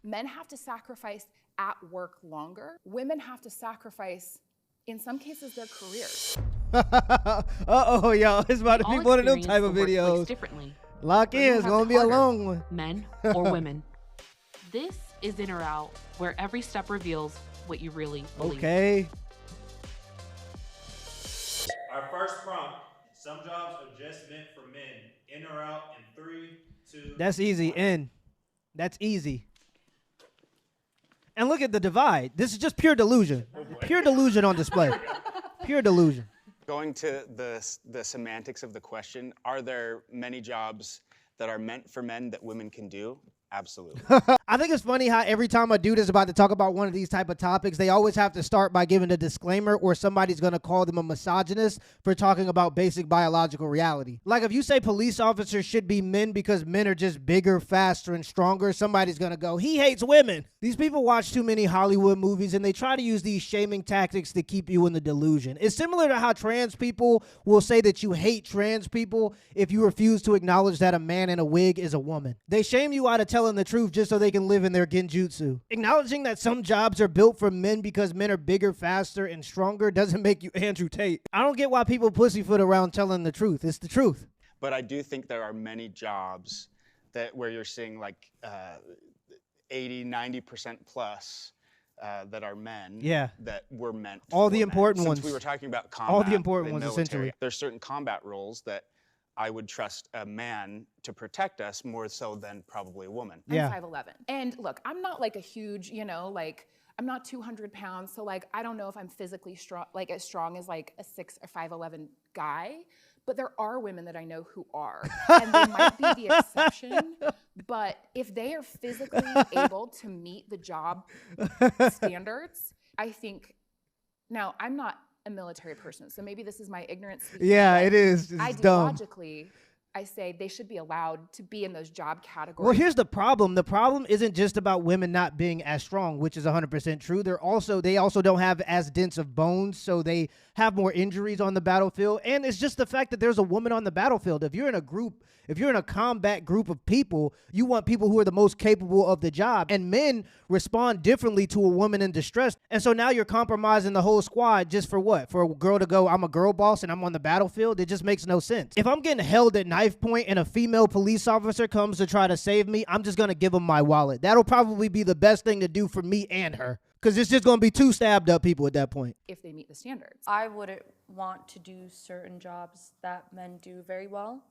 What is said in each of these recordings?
Men have to sacrifice at work longer. Women have to sacrifice, in some cases, their careers. Uh-oh, y'all. It's about to be one of them type of videos. Differently. Lock in. It's going to be a long one. Men or women. This is In or Out, where every step reveals what you really believe. Okay. Our first prompt. Some jobs are just meant for men. In or out in 3, 2. That's easy. In. That's easy. And look at the divide. This is just pure delusion. Pure delusion on display. Pure delusion. Going to the semantics of the question, are there many jobs that are meant for men that women can do? Absolutely. I think it's funny how every time a dude is about to talk about one of these type of topics, they always have to start by giving a disclaimer or somebody's going to call them a misogynist for talking about basic biological reality. Like if you say police officers should be men because men are just bigger, faster, and stronger, somebody's going to go, he hates women. These people watch too many Hollywood movies and they try to use these shaming tactics to keep you in the delusion. It's similar to how trans people will say that you hate trans people if you refuse to acknowledge that a man in a wig is a woman. They shame you out of telling the truth just so they can live in their genjutsu. Acknowledging that some jobs are built for men because men are bigger, faster, and stronger doesn't make you Andrew Tate. I don't get why people pussyfoot around telling the truth. It's the truth. But I do think there are many jobs that where you're seeing like 80, 90% plus that are men that were meant all for the men. important Since ones. we were talking about combat, all the important ones, military, essentially. There's certain combat roles that I would trust a man to protect us more so than probably a woman. I'm 5'11". And look, I'm not like a huge, like I'm not 200 pounds. So like, I don't know if I'm physically strong, like as strong as like a 6 or 5'11" guy, but there are women that I know who are, and they might be the exception. But if they are physically able to meet the job standards, I think, now I'm not a military person, so maybe this is my ignorance. Yeah, it is. It's ideologically, dumb. I say they should be allowed to be in those job categories. Well, here's the problem. The problem isn't just about women not being as strong, which is 100% true. They also don't have as dense of bones, so they have more injuries on the battlefield. And it's just the fact that there's a woman on the battlefield. If you're in a group, if you're in a combat group of people, you want people who are the most capable of the job. And men respond differently to a woman in distress. And so now you're compromising the whole squad just for what? For a girl to go, I'm a girl boss and I'm on the battlefield? It just makes no sense. If I'm getting held at knife point and a female police officer comes to try to save me, I'm just going to give him my wallet. That'll probably be the best thing to do for me and her. Because it's just going to be 2 stabbed up people at that point. If they meet the standards. I wouldn't want to do certain jobs that men do very well,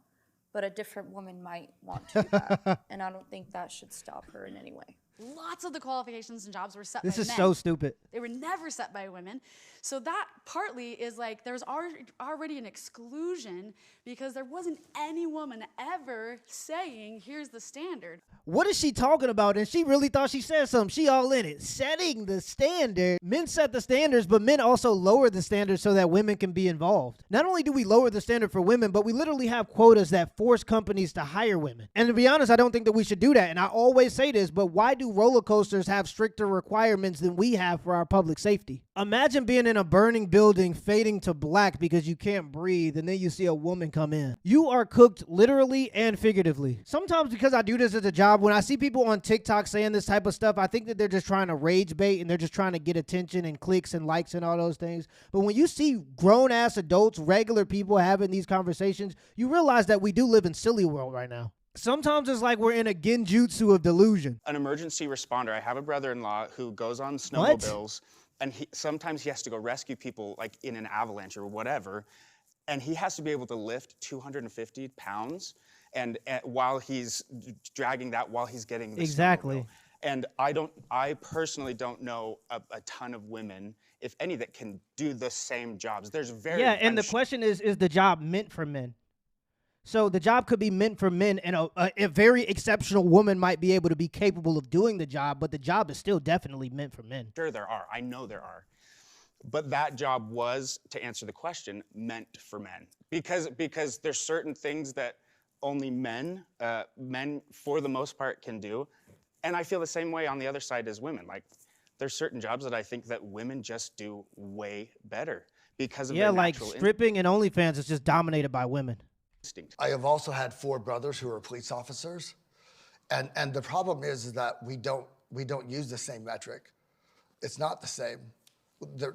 but a different woman might want to do that. And I don't think that should stop her in any way. Lots of the qualifications and jobs were set by men. This is so stupid. They were never set by women. So that partly is like there's already an exclusion because there wasn't any woman ever saying, here's the standard. What is she talking about? And she really thought she said something. She all in it. Setting the standard. Men set the standards, but men also lower the standards so that women can be involved. Not only do we lower the standard for women, but we literally have quotas that force companies to hire women. And to be honest, I don't think that we should do that. And I always say this, but why do roller coasters have stricter requirements than we have for our public safety? Imagine being in a burning building fading to black because you can't breathe and then you see a woman come in. You are cooked literally and figuratively. Sometimes because I do this as a job, when I see people on TikTok saying this type of stuff, I think that they're just trying to rage bait and they're just trying to get attention and clicks and likes and all those things. But when you see grown-ass adults, regular people having these conversations, you realize that we do live in silly world right now. Sometimes it's like we're in a genjutsu of delusion. An emergency responder. I have a brother-in-law who goes on snowmobiles, and sometimes he has to go rescue people like in an avalanche or whatever, and he has to be able to lift 250 pounds, and while he's dragging that while he's getting the snowmobile. And I personally don't know a ton of women, if any, that can do the same jobs. There's very and the question is the job meant for men? So the job could be meant for men, and a very exceptional woman might be able to be capable of doing the job, but the job is still definitely meant for men. Sure there are. I know there are. But that job was, to answer the question, meant for men. Because there's certain things that only men for the most part can do. And I feel the same way on the other side as women. Like, there's certain jobs that I think that women just do way better because of their natural like stripping and OnlyFans is just dominated by women. instinct. I have also had 4 brothers who are police officers. And the problem is that we don't we don't use the same metric. It's not the same.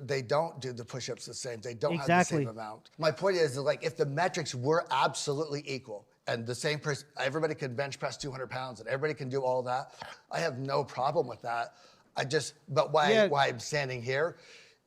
They don't do the push-ups the same. They don't have the same amount. My point is like if the metrics were absolutely equal and the same person, everybody can bench press 200 pounds and everybody can do all that, I have no problem with that. But why I'm standing here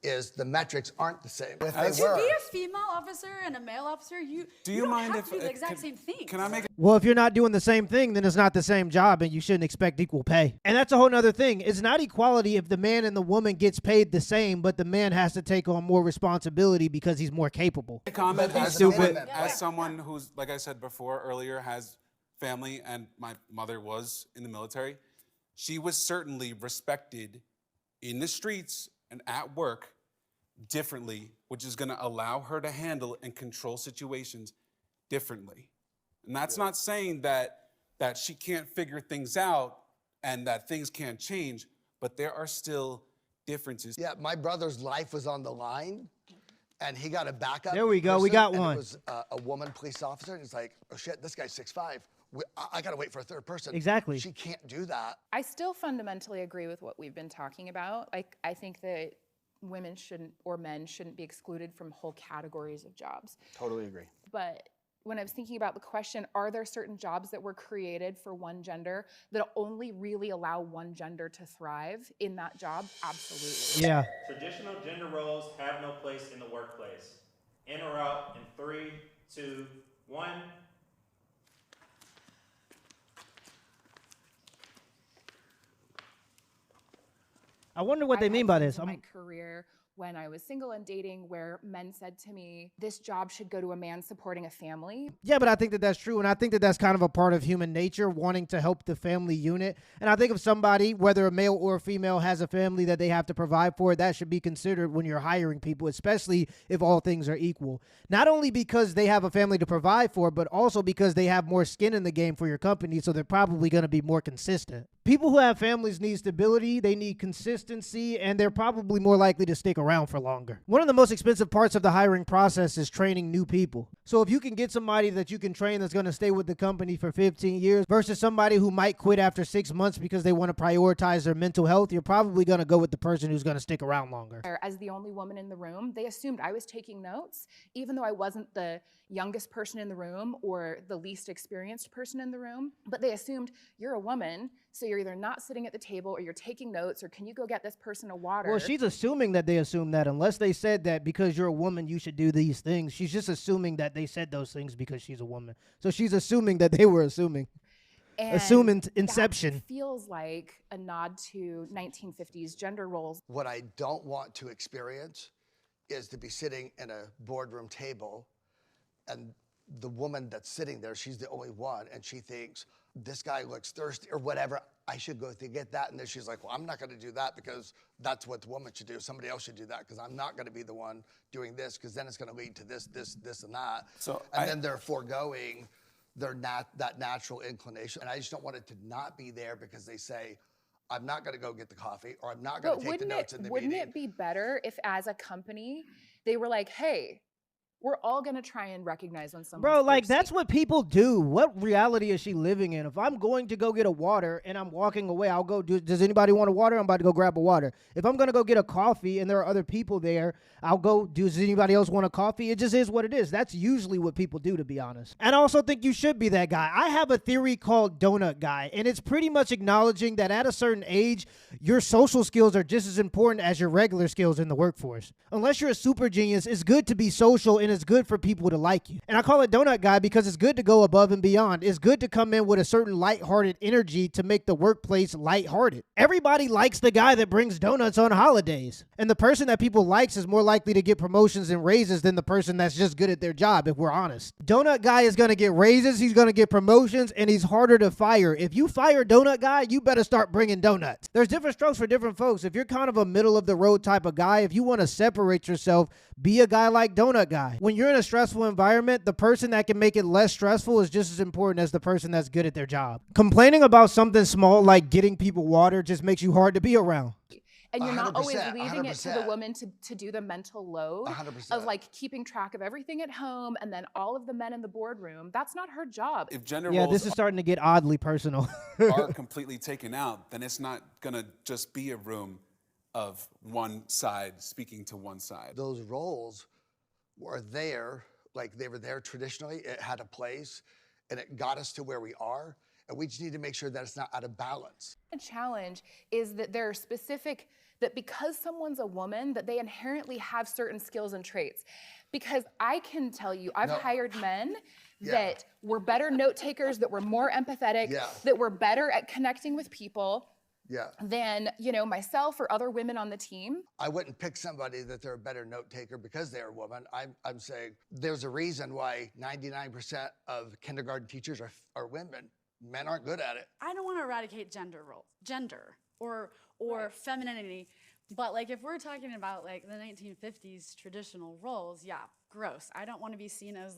is the metrics aren't the same. If they To were, be a female officer and a male officer, you don't mind have to do the exact same thing. Can I make Well, if you're not doing the same thing, then it's not the same job and you shouldn't expect equal pay. And that's a whole nother thing. It's not equality if the man and the woman gets paid the same, but the man has to take on more responsibility because he's more capable. a comment But as stupid. someone who's, like I said before earlier, has family and my mother was in the military? She was certainly respected in the streets and at work differently, which is going to allow her to handle and control situations differently. And that's not saying that she can't figure things out and that things can't change, but there are still differences. yeah, my brother's life was on the line, and he got a backup. There we go. We person, got and one. It was a woman police officer, and he's like, oh shit, this guy's 6'5". I gotta wait for a third person. Exactly. She can't do that. I still fundamentally agree with what we've been talking about. Like, I think that women shouldn't, or men shouldn't be excluded from whole categories of jobs. Totally agree. But when I was thinking about the question, are there certain jobs that were created for one gender that only really allow one gender to thrive in that job? Absolutely. Yeah. Traditional gender roles have no place in the workplace. In or out in 3, 2, 1. I wonder what they I've mean had by times this. in my career when I was single and dating where men said to me, this job should go to a man supporting a family. Yeah, but I think that that's true, and I think that that's kind of a part of human nature, wanting to help the family unit. And I think if somebody, whether a male or a female, has a family that they have to provide for, that should be considered when you're hiring people, especially if all things are equal. Not only because they have a family to provide for, but also because they have more skin in the game for your company, so they're probably going to be more consistent. People who have families need stability, they need consistency, and they're probably more likely to stick around for longer. One of the most expensive parts of the hiring process is training new people. So if you can get somebody that you can train that's going to stay with the company for 15 years versus somebody who might quit after 6 months because they want to prioritize their mental health, you're probably going to go with the person who's going to stick around longer. As the only woman in the room, they assumed I was taking notes, even though I wasn't the youngest person in the room or the least experienced person in the room. But they assumed you're a woman, so you're either not sitting at the table or you're taking notes, or can you go get this person a water? Well, she's assuming that they assume that unless they said that because you're a woman, you should do these things. She's just assuming that they said those things because she's a woman. So she's assuming that they were assuming. And Assuming inception. that feels like a nod to 1950s gender roles. What I don't want to experience is to be sitting in a boardroom table and the woman that's sitting there, she's the only one, and she thinks, this guy looks thirsty or whatever, I should go to get that. And then she's like, well, I'm not going to do that because that's what the woman should do. Somebody else should do that because I'm not going to be the one doing this because then it's going to lead to this, and that. Then they're foregoing that natural inclination. And I just don't want it to not be there because they say, I'm not going to go get the coffee or I'm not going to take the notes in the meeting. Wouldn't it be better if as a company, they were like, hey, we're all going to try and recognize when someone's Bro, like, thirsty. that's what people do. What reality is she living in? If I'm going to go get a water and I'm walking away, I'll go, does anybody want a water? I'm about to go grab a water. If I'm going to go get a coffee and there are other people there, I'll go, does anybody else want a coffee? It just is what it is. That's usually what people do, to be honest. And I also think you should be that guy. I have a theory called Donut Guy, and it's pretty much acknowledging that at a certain age, your social skills are just as important as your regular skills in the workforce. Unless you're a super genius, it's good to be social and it's good for people to like you. And I call it Donut Guy because it's good to go above and beyond. It's good to come in with a certain lighthearted energy to make the workplace lighthearted. Everybody likes the guy that brings donuts on holidays. And the person that people likes is more likely to get promotions and raises than the person that's just good at their job, if we're honest. Donut Guy is going to get raises, he's going to get promotions, and he's harder to fire. If you fire Donut Guy, you better start bringing donuts. There's different strokes for different folks. If you're kind of a middle of the road type of guy, if you want to separate yourself, be a guy like Donut Guy. When you're in a stressful environment, the person that can make it less stressful is just as important as the person that's good at their job. Complaining about something small like getting people water just makes you hard to be around. And you're not always 100%, leaving it to the 100%. woman to do the mental load 100%. of like keeping track of everything at home and then all of the men in the boardroom. That's not her job. If gender Yeah, roles this is starting to get oddly personal. are completely taken out, then it's not gonna just be a room of one side speaking to one side. Those roles were there, like they were there traditionally. It had a place, and it got us to where we are. And we just need to make sure that it's not out of balance. The challenge is that there are specific, that because someone's a woman, that they inherently have certain skills and traits. Because I can tell you, I've hired men that were better note takers, that were more empathetic, that were better at connecting with people than, you know, myself or other women on the team. I wouldn't pick somebody that they're a better note taker because they're a woman. I'm saying there's a reason why 99% of kindergarten teachers are women. Men aren't good at it. I don't want to eradicate gender or femininity, but like if we're talking about like the 1950s traditional roles, yeah, gross. I don't want to be seen as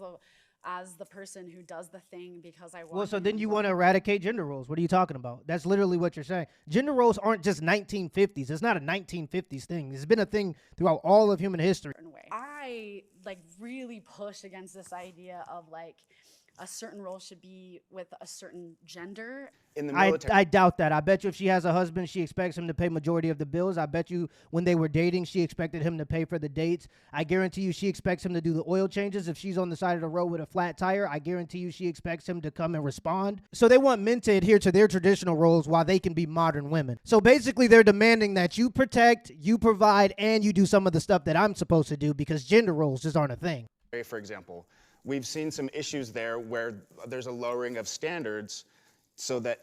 the person who does the thing because I want. Well, so then you want to eradicate gender roles. What are you talking about? That's literally what you're saying. Gender roles aren't just 1950s. It's not a 1950s thing. It's been a thing throughout all of human history. I like really push against this idea of like a certain role should be with a certain gender. In the military. I doubt that. I bet you if she has a husband, she expects him to pay majority of the bills. I bet you when they were dating, she expected him to pay for the dates. I guarantee you she expects him to do the oil changes. If she's on the side of the road with a flat tire, I guarantee you she expects him to come and respond. So they want men to adhere to their traditional roles while they can be modern women. So basically they're demanding that you protect, you provide, and you do some of the stuff that I'm supposed to do because gender roles just aren't a thing. For example, we've seen some issues there where there's a lowering of standards so that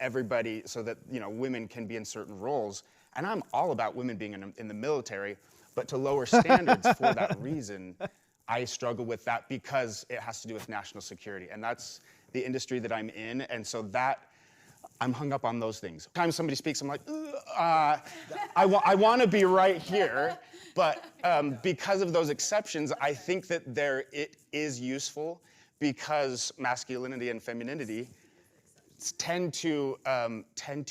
women can be in certain roles. And I'm all about women being in the military, but to lower standards for that reason, I struggle with that because it has to do with national security. And that's the industry that I'm in. And so I'm hung up on those things. Every time somebody speaks, I'm like, I want to be right here. But because of those exceptions, I think that it is useful because masculinity and femininity tend to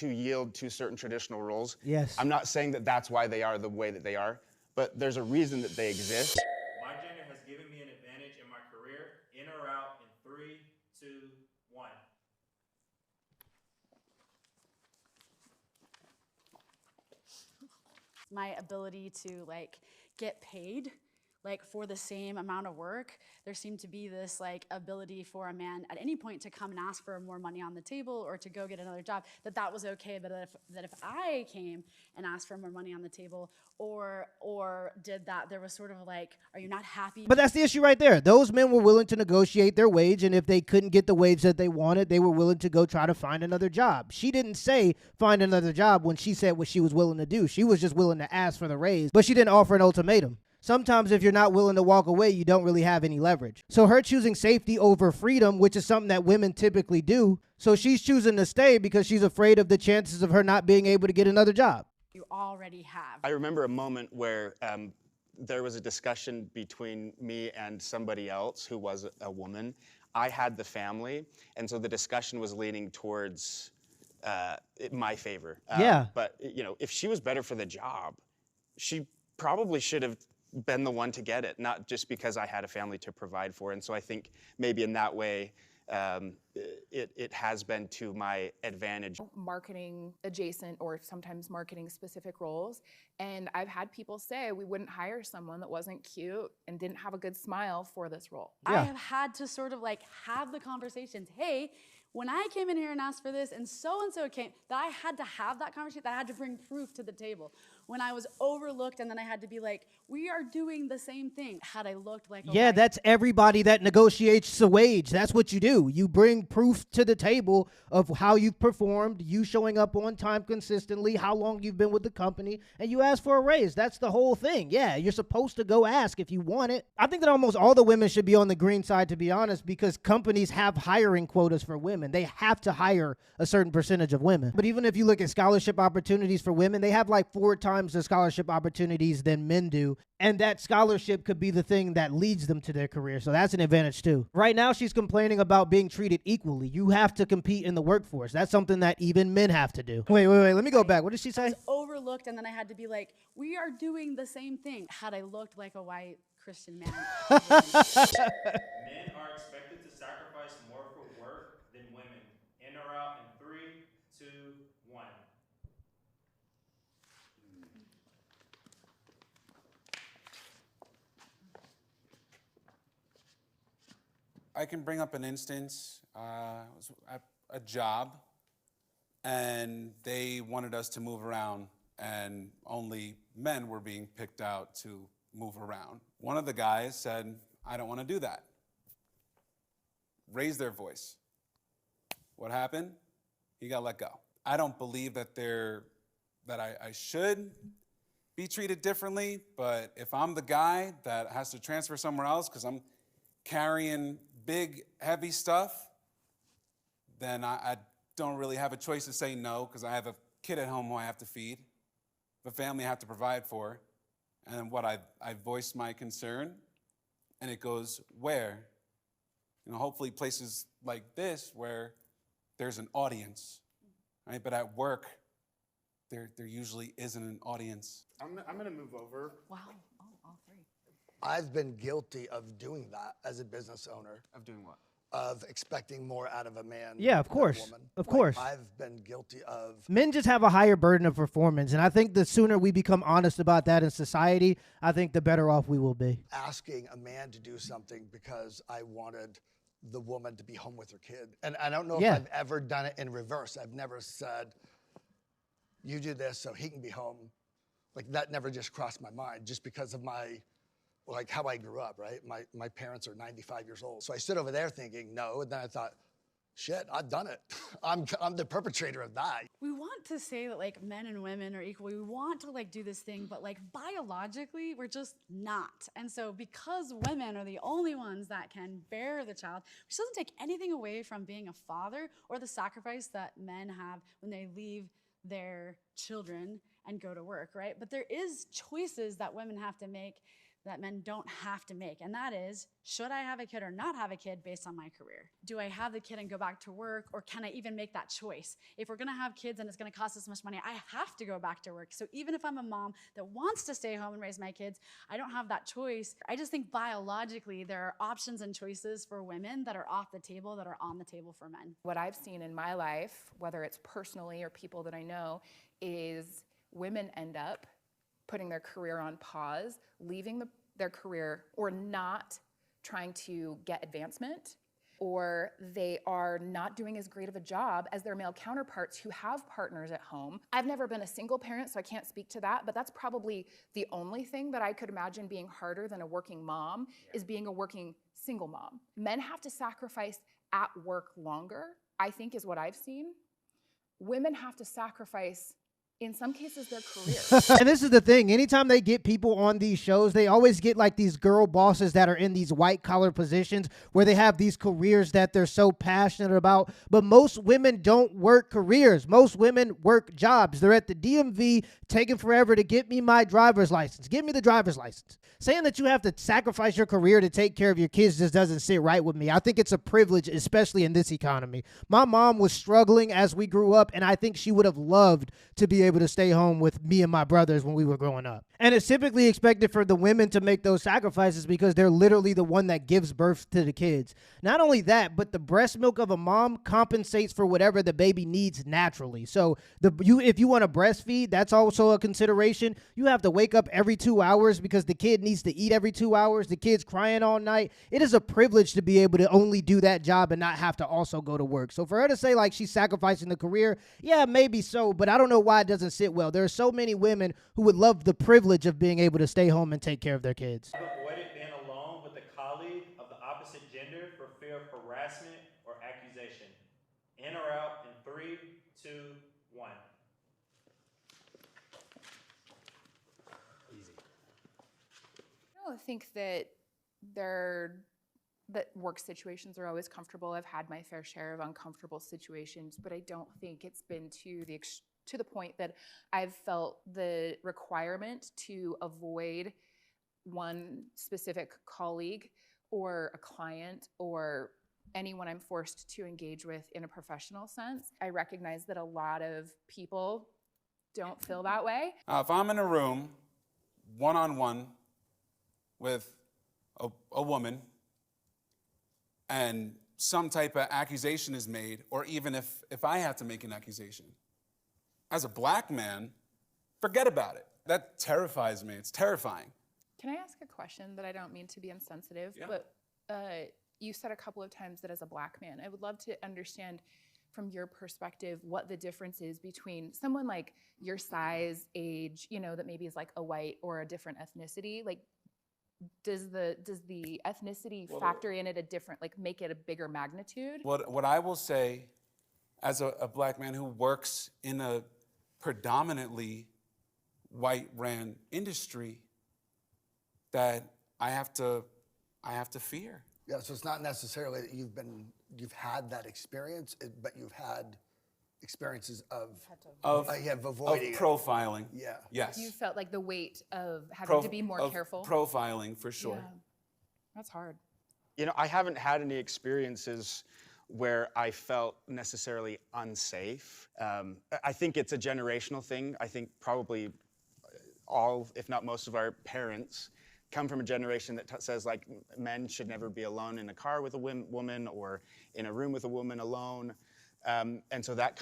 yield to certain traditional roles. Yes. I'm not saying that that's why they are the way that they are, but there's a reason that they exist. My gender has given me an advantage in my career. In or out in 3, 2, 1. My ability to like get paid like for the same amount of work. There seemed to be this like ability for a man at any point to come and ask for more money on the table or to go get another job, that was okay, but if I came and asked for more money on the table or did that, there was sort of like, are you not happy? But that's the issue right there. Those men were willing to negotiate their wage, and if they couldn't get the wage that they wanted, they were willing to go try to find another job. She didn't say find another job when she said what she was willing to do. She was just willing to ask for the raise, but she didn't offer an ultimatum. Sometimes if you're not willing to walk away, you don't really have any leverage. So her choosing safety over freedom, which is something that women typically do, so she's choosing to stay because she's afraid of the chances of her not being able to get another job. You already have. I remember a moment where there was a discussion between me and somebody else who was a woman. I had the family, and so the discussion was leaning towards my favor. Yeah. But if she was better for the job, she probably should have been the one to get it, not just because I had a family to provide for. And so I think maybe in that way, it has been to my advantage. Marketing adjacent or sometimes marketing specific roles. And I've had people say we wouldn't hire someone that wasn't cute and didn't have a good smile for this role. I have had to sort of like have the conversations. Hey, when I came in here and asked for this and so came, that I had to have that conversation, that I had to bring proof to the table. When I was overlooked and then I had to be like, we are doing the same thing. Had I looked like a Yeah, that's everybody that negotiates the wage. That's what you do. You bring proof to the table of how you've performed, you showing up on time consistently, how long you've been with the company, and you ask for a raise. That's the whole thing. Yeah, you're supposed to go ask if you want it. I think that almost all the women should be on the green side, to be honest, because companies have hiring quotas for women. They have to hire a certain percentage of women. But even if you look at scholarship opportunities for women, they have like 4 times the scholarship opportunities than men do. And that scholarship could be the thing that leads them to their career. So that's an advantage too. Right now, she's complaining about being treated equally. You have to compete in the workforce. That's something that even men have to do. Wait. Let me go back. What did she say? overlooked looked, and then I had to be like, we are doing the same thing. Had I looked like a white Christian man. Men are expected to sacrifice more for work than women. In or out in 3, 2, 1. I can bring up an instance. It was at a job, and they wanted us to move around, and only men were being picked out to move around. One of the guys said, I don't want to do that. Raised their voice. What happened? He got let go. I don't believe that I should be treated differently, but if I'm the guy that has to transfer somewhere else because I'm carrying big, heavy stuff, then I don't really have a choice to say no, because I have a kid at home who I have to feed, a family I have to provide for, and I voiced my concern, and it goes where? Hopefully places like this where there's an audience, right? But at work, there usually isn't an audience. I'm gonna move over. Wow. Oh, all three. I've been guilty of doing that as a business owner. Of doing what? Of expecting more out of a man. Yeah, of than a course. woman. Of course. I've been guilty of. Men just have a higher burden of performance, and I think the sooner we become honest about that in society, I think the better off we will be. Asking a man to do something because I wanted the woman to be home with her kid. And I don't know if I've ever done it in reverse. I've never said, you do this so he can be home. Like, that never just crossed my mind, just because of how I grew up, right? My parents are 95 years old. So I stood over there thinking, no, and then I thought, shit, I've done it. I'm the perpetrator of that. We want to say that like men and women are equal. We want to like do this thing, but like biologically, we're just not. And so because women are the only ones that can bear the child, which doesn't take anything away from being a father or the sacrifice that men have when they leave their children and go to work, right? But there is choices that women have to make that men don't have to make. And that is, should I have a kid or not have a kid based on my career? Do I have the kid and go back to work, or can I even make that choice? If we're gonna have kids and it's gonna cost us much money, I have to go back to work. So even if I'm a mom that wants to stay home and raise my kids, I don't have that choice. I just think biologically, there are options and choices for women that are off the table that are on the table for men. What I've seen in my life, whether it's personally or people that I know, is women end up putting their career on pause, leaving their career, or not trying to get advancement, or they are not doing as great of a job as their male counterparts who have partners at home. I've never been a single parent, so I can't speak to that, but that's probably the only thing that I could imagine being harder than a working mom is being a working single mom. Men have to sacrifice at work longer, I think, is what I've seen. Women have to sacrifice, in some cases, their career. And this is the thing. Anytime they get people on these shows, they always get like these girl bosses that are in these white collar positions where they have these careers that they're so passionate about. But most women don't work careers. Most women work jobs. They're at the DMV taking forever to get me my driver's license. Give me the driver's license. Saying that you have to sacrifice your career to take care of your kids just doesn't sit right with me. I think it's a privilege, especially in this economy. My mom was struggling as we grew up, and I think she would have loved to be able to stay home with me and my brothers when we were growing up. And it's typically expected for the women to make those sacrifices because they're literally the one that gives birth to the kids. Not only that, but the breast milk of a mom compensates for whatever the baby needs naturally. So if you want to breastfeed, that's also a consideration. You have to wake up every 2 hours because the kid needs to eat every 2 hours. The kid's crying all night. It is a privilege to be able to only do that job and not have to also go to work. So for her to say like she's sacrificing the career, yeah, maybe so, but I don't know why it doesn't sit well. There are so many women who would love the privilege of being able to stay home and take care of their kids. I've avoided being alone with a colleague of the opposite gender for fear of harassment or accusation. In or out in 3, 2, 1. Easy. I don't think that work situations are always comfortable. I've had my fair share of uncomfortable situations, but I don't think it's been to the point that I've felt the requirement to avoid one specific colleague or a client or anyone I'm forced to engage with in a professional sense. I recognize that a lot of people don't feel that way. If I'm in a room, one-on-one, with a woman, and some type of accusation is made, or even if I have to make an accusation, as a black man, forget about it. That terrifies me. It's terrifying. Can I ask a question that I don't mean to be insensitive, Yeah. but you said a couple of times that as a black man, I would love to understand from your perspective what the difference is between someone like your size, age, you know, that maybe is like a white or a different ethnicity. Like, does the ethnicity factor in at a different, like make it a bigger magnitude? What I will say, as a black man who works in a predominantly white-ran industry, that I have to fear. Yeah, so it's not necessarily that you've had that experience, but you've had experiences of avoiding profiling. Yeah. Yes. You felt like the weight of having to be more careful. Profiling, for sure. Yeah. That's hard. You know, I haven't had any experiences where I felt necessarily unsafe. I think it's a generational thing. I think probably all, if not most of our parents come from a generation that says like men should never be alone in a car with a woman or in a room with a woman alone. And so that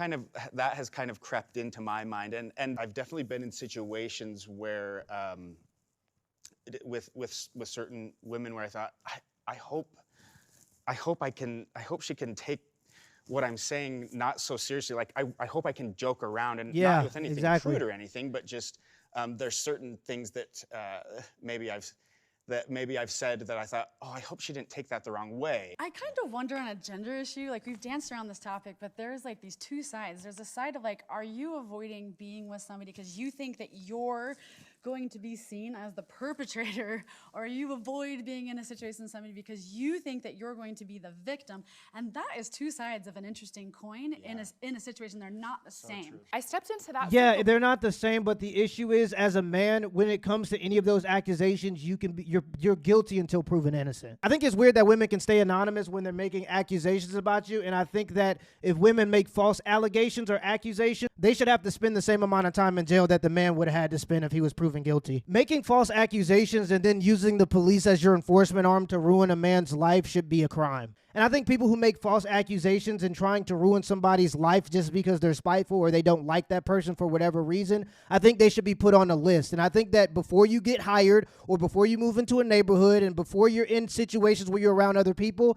has kind of crept into my mind. And I've definitely been in situations where with certain women where I thought, I hope she can take what I'm saying not so seriously. Like I hope I can joke around and not with anything crude or anything, but just there's certain things that maybe I've said that I thought, oh, I hope she didn't take that the wrong way. I kind of wonder on a gender issue, like we've danced around this topic, but there's like these two sides. There's a side of like, are you avoiding being with somebody because you think that you're going to be seen as the perpetrator, or you avoid being in a situation with somebody because you think that you're going to be the victim? And that is two sides of an interesting coin. In a situation. They're not the same. True. I stepped into that. Yeah, they're not the same, but the issue is, as a man, when it comes to any of those accusations, you're guilty until proven innocent. I think it's weird that women can stay anonymous when they're making accusations about you, and I think that if women make false allegations or accusations, they should have to spend the same amount of time in jail that the man would have had to spend if he was proven guilty. Making false accusations and then using the police as your enforcement arm to ruin a man's life should be a crime. And I think people who make false accusations and trying to ruin somebody's life just because they're spiteful or they don't like that person for whatever reason, I think they should be put on a list. And I think that before you get hired or before you move into a neighborhood and before you're in situations where you're around other people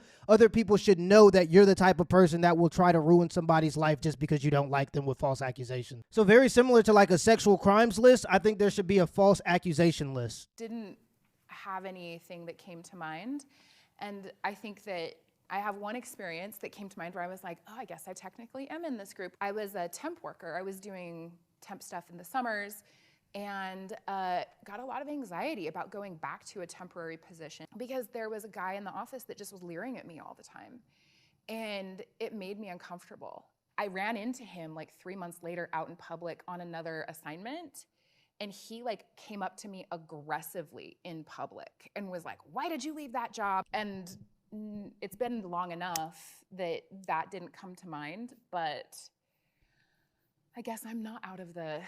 should know that you're the type of person that will try to ruin somebody's life just because you don't like them with false accusations. So very similar to like a sexual crimes list, I think there should be a false accusation list. Didn't have anything that came to mind. And I think that I have one experience that came to mind where I was like, oh, I guess I technically am in this group. I was a temp worker. I was doing temp stuff in the summers and got a lot of anxiety about going back to a temporary position because there was a guy in the office that just was leering at me all the time. And it made me uncomfortable. I ran into him like 3 months later out in public on another assignment. And he like came up to me aggressively in public and was like, why did you leave that job? And it's been long enough that that didn't come to mind, but I guess I'm not out of the,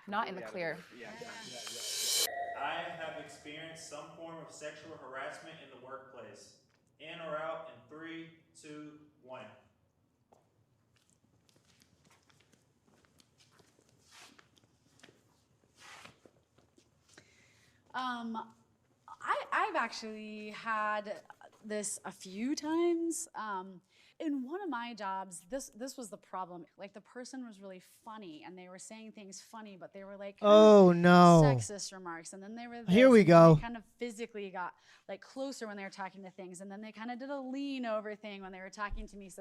not in the clear. I have experienced some form of sexual harassment in the workplace. In or out in 3, 2, 1. I've actually had this a few times. In one of my jobs, this was the problem. Like the person was really funny and they were saying things funny, but they were like Oh no. sexist remarks. And then they were Here we go. They kind of physically got like closer when they were talking to things. And then they kind of did a lean over thing when they were talking to me.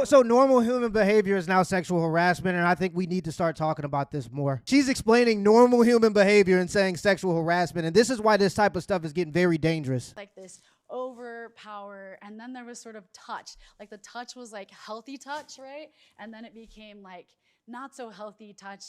So normal human behavior is now sexual harassment, and I think we need to start talking about this more. She's explaining normal human behavior and saying sexual harassment, and this is why this type of stuff is getting very dangerous. like this overpower, and then there was sort of touch. Like the touch was like healthy touch, right? And then it became like not so healthy touch.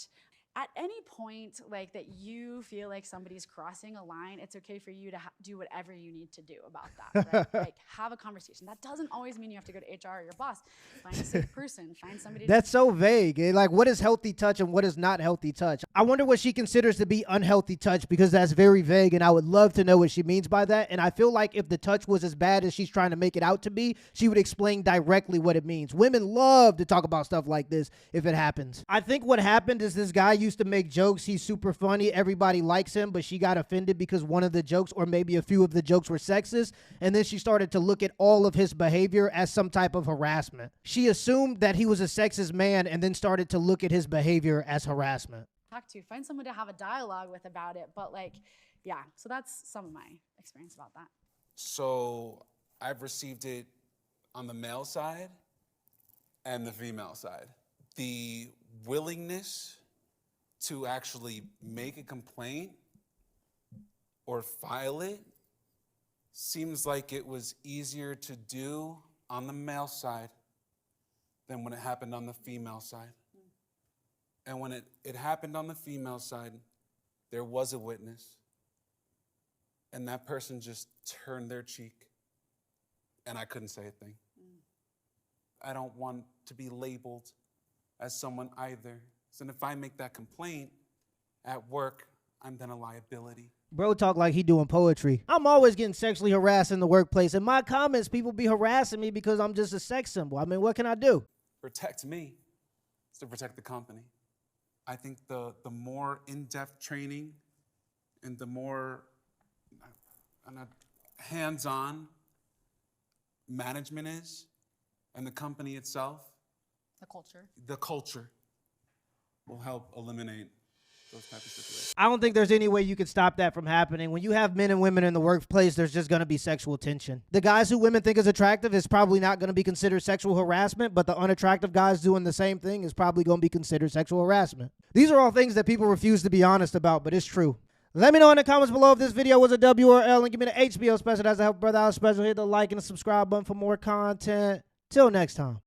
at any point like that you feel like somebody's crossing a line, it's okay for you to do whatever you need to do about that, right? Like have a conversation. That doesn't always mean you have to go to HR or your boss. Find a safe person, find somebody. That's so vague. Like, what is healthy touch and what is not healthy touch? I wonder what she considers to be unhealthy touch, because that's very vague, and I would love to know what she means by that. And I feel like if the touch was as bad as she's trying to make it out to be, she would explain directly what it means. Women love to talk about stuff like this if it happens. I think what happened is this guy used to make jokes. He's super funny. Everybody likes him, but she got offended because one of the jokes, or maybe a few of the jokes, were sexist. And then she started to look at all of his behavior as some type of harassment. She assumed that he was a sexist man and then started to look at his behavior as harassment. Talk to, find someone to have a dialogue with about it. But like, yeah, so that's some of my experience about that. So I've received it on the male side and the female side. The willingness to actually make a complaint or file it seems like it was easier to do on the male side than when it happened on the female side. And when it happened on the female side, there was a witness, and that person just turned their cheek, and I couldn't say a thing. I don't want to be labeled as someone either. So if I make that complaint at work, I'm then a liability. Bro talk like he doing poetry. I'm always getting sexually harassed in the workplace. In my comments, people be harassing me because I'm just a sex symbol. I mean, what can I do? Protect me is to protect the company. I think the more in-depth training and the more hands-on management is, and the company itself, the culture will help eliminate those types of situations. I don't think there's any way you could stop that from happening. When you have men and women in the workplace, there's just going to be sexual tension. The guys who women think is attractive is probably not going to be considered sexual harassment, but the unattractive guys doing the same thing is probably going to be considered sexual harassment. These are all things that people refuse to be honest about, but it's true. Let me know in the comments below if this video was a W or L, and give me the HBO special. That's a Help Brother Out special. Hit the like and the subscribe button for more content. Till next time.